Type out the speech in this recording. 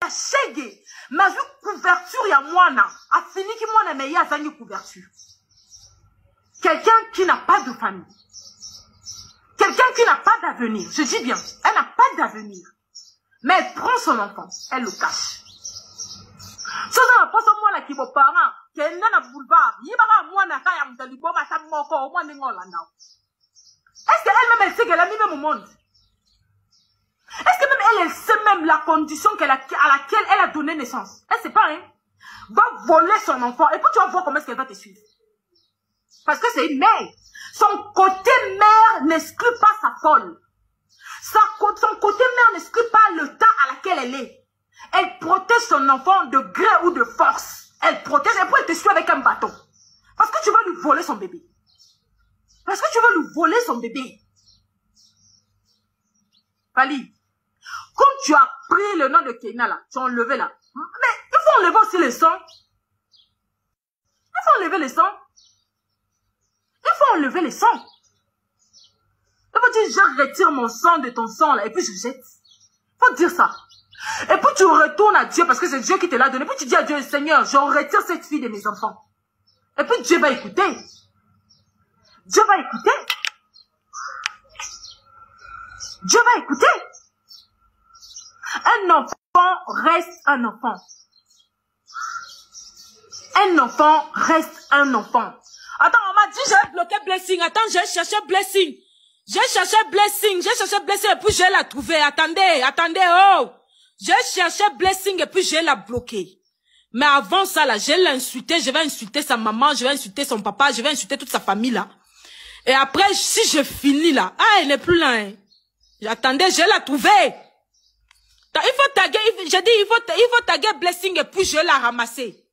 Chege, ma vu couverture ya moana, a fini qui moana mais ya zani couverture. Quelqu'un qui n'a pas de famille. Quelqu'un qui n'a pas d'avenir. Je dis bien, elle n'a pas d'avenir. Mais elle prend son enfant, elle le cache. Si on a pas son moana qui vos parents, qui est dans le boulevard, il y a moana qui a un bon matin moko au moins n'engolanda. Est-ce qu'elle-même elle sait qu'elle a mis même au monde? Est-ce que même elle sait même la condition à laquelle elle a donné naissance? Elle sait pas, hein? Va voler son enfant et puis tu vas voir comment est-ce qu'elle va te suivre. Parce que c'est une mère. Son côté mère n'exclut pas sa folle. Son côté mère n'exclut pas le temps à laquelle elle est. Elle protège son enfant de gré ou de force. Elle protège et puis elle te suit avec un bâton. Parce que tu vas lui voler son bébé. Parce que tu veux lui voler son bébé. Fali. Quand tu as pris le nom de Kenya là, tu as enlevé là. Mais il faut enlever aussi le sang. Il faut enlever le sang. Il faut enlever le sang. Il faut dire, je retire mon sang de ton sang là et puis je jette. Il faut dire ça. Et puis tu retournes à Dieu parce que c'est Dieu qui te l'a donné. Et puis tu dis à Dieu, Seigneur, je retire cette fille de mes enfants. Et puis Dieu va écouter. Dieu va écouter. Dieu va écouter. Un enfant reste un enfant. Un enfant reste un enfant. Attends, on m'a dit j'ai bloqué Blessing. Attends, j'ai cherché Blessing. J'ai cherché Blessing et puis je l'ai trouvé. Attendez, oh. J'ai cherché Blessing et puis je l'ai bloqué. Mais avant ça là, je l'ai insulté. Je vais insulter sa maman, je vais insulter son papa, je vais insulter toute sa famille là. Et après, si je finis là, elle n'est plus là. Hein. Attendez, je l'ai trouvé. Il faut taguer, j'ai dit, il faut taguer Blessing et puis je l'ai ramassé.